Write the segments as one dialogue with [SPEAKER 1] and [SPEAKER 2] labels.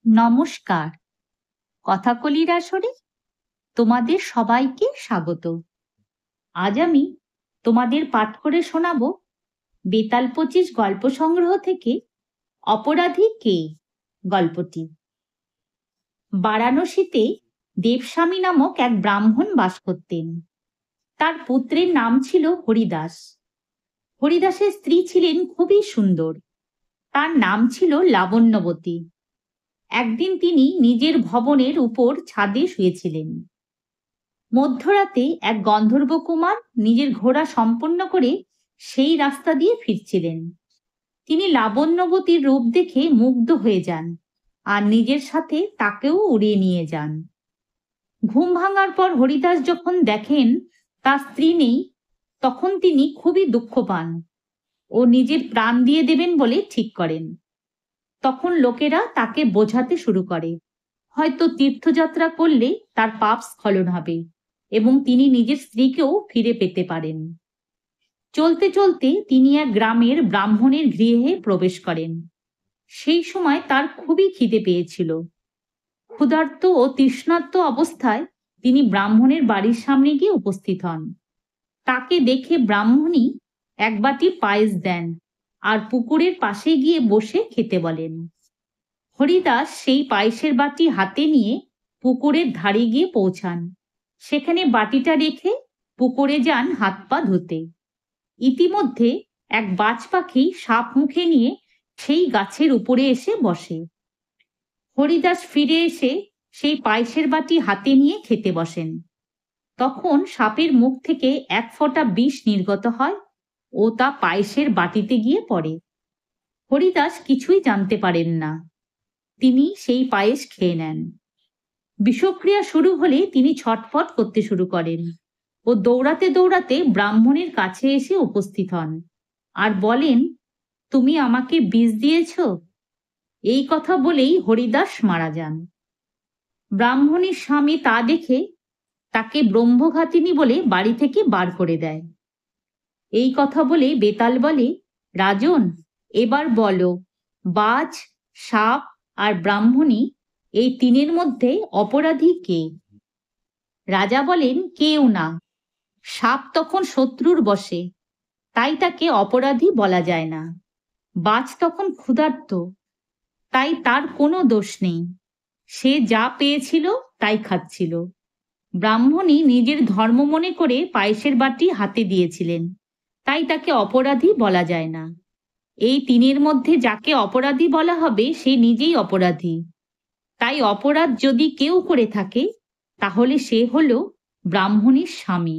[SPEAKER 1] নমস্কার। কথাকলির আসরে তোমাদের সবাইকে স্বাগত। আজ আমি তোমাদের পাঠ করে শোনাব বেতাল ২৫ গল্প সংগ্রহ থেকে অপরাধী কে গল্পটি। বারাণসীতে দেবস্বামী নামক এক ব্রাহ্মণ বাস করতেন। তার পুত্রের নাম ছিল হরিদাস। হরিদাসের স্ত্রী ছিলেন খুবই সুন্দর। তার নাম ছিল লাবণ্যবতী। একদিন তিনি নিজের ভবনের উপর ছাদে শুয়েছিলেন। মধ্যরাতে এক গন্ধর্ব কুমার নিজের ঘোড়া সম্পন্ন করে সেই রাস্তা দিয়ে ফিরছিলেন। তিনি লাবণ্যবতীর রূপ দেখে মুগ্ধ হয়ে যান আর নিজের সাথে তাকেও উড়িয়ে নিয়ে যান। ঘুম ভাঙার পর হরিদাস যখন দেখেন তার স্ত্রী নেই, তখন তিনি খুবই দুঃখ পান ও নিজের প্রাণ দিয়ে দেবেন বলে ঠিক করেন। তখন লোকেরা তাকে বোঝাতে শুরু করে, হয়তো তীর্থযাত্রা করলে তার পাপ স্খলন হবে এবং তিনি নিজের স্ত্রীকেও ফিরে পেতে পারেন। চলতে চলতে তিনি এক গ্রামের ব্রাহ্মণের গৃহে প্রবেশ করেন। সেই সময় তার খুবই খিদে পেয়েছিল। ক্ষুধার্ত ও তৃষ্ণার্ত অবস্থায় তিনি ব্রাহ্মণের বাড়ির সামনে গিয়ে উপস্থিত হন। তাকে দেখে ব্রাহ্মণী এক বাটি পায়েস দেন আর পুকুরের পাশে গিয়ে বসে খেতে বলেন। হরিদাস সেই পায়েসের বাটি হাতে নিয়ে পুকুরের ধারে গিয়ে পৌঁছান। সেখানে বাটিটা রেখে পুকুরে যান হাত পা ধুতে। ইতিমধ্যে এক বাজ পাখি সাপ মুখে নিয়ে সেই গাছের উপরে এসে বসে। হরিদাস ফিরে এসে সেই পায়েসের বাটি হাতে নিয়ে খেতে বসেন। তখন সাপের মুখ থেকে এক ফোঁটা বিষ নির্গত হয় ও তা পায়েসের বাটিতে গিয়ে পড়ে। হরিদাস কিছুই জানতে পারেন না। তিনি সেই পায়েস খেয়ে নেন। বিষক্রিয়া শুরু হলে তিনি ছটফট করতে শুরু করেন ও দৌড়াতে দৌড়াতে ব্রাহ্মণের কাছে এসে উপস্থিত হন আর বলেন, তুমি আমাকে বিষ দিয়েছ। এই কথা বলেই হরিদাস মারা যান। ব্রাহ্মণের স্বামী তা দেখে তাকে ব্রহ্মঘাতিনী বলে বাড়ি থেকে বার করে দেয়। এই কথা বলে বেতাল বলে, রাজন, এবার বলো, বাজ, সাপ আর ব্রাহ্মণী এই তিনের মধ্যে অপরাধী কে? রাজা বলেন, কেউ না। সাপ তখন শত্রুর বশে, তাই তাকে অপরাধী বলা যায় না। বাজ তখন ক্ষুধার্ত, তাই তার কোনো দোষ নেই, সে যা পেয়েছিল তাই খাচ্ছিল। ব্রাহ্মণী নিজের ধর্ম মনে করে পায়েসের বাটি হাতে দিয়েছিলেন, তাই তাকে অপরাধী বলা যায় না। এই তিনের মধ্যে যাকে অপরাধী বলা হবে সে নিজেই অপরাধী। তাই অপরাধ যদি কেউ করে থাকে তাহলে সে হলো ব্রাহ্মণীর স্বামী,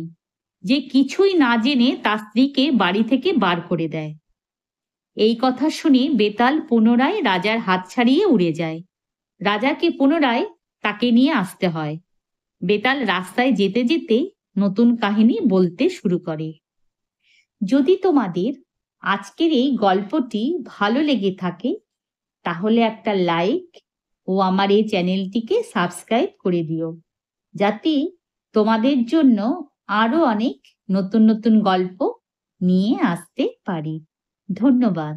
[SPEAKER 1] যে কিছুই না জেনে তার স্ত্রীকে বাড়ি থেকে বার করে দেয়। এই কথা শুনে বেতাল পুনরায় রাজার হাত ছাড়িয়ে উড়ে যায়। রাজাকে পুনরায় তাকে নিয়ে আসতে হয়। বেতাল রাস্তায় যেতে যেতে নতুন কাহিনী বলতে শুরু করে। যদি তোমাদের আজকের এই গল্পটি ভালো লেগে থাকে তাহলে একটা লাইক ও আমার এই চ্যানেলটিকে সাবস্ক্রাইব করে দিও, যাতে তোমাদের জন্য আরো অনেক নতুন নতুন গল্প নিয়ে আসতে পারি। ধন্যবাদ।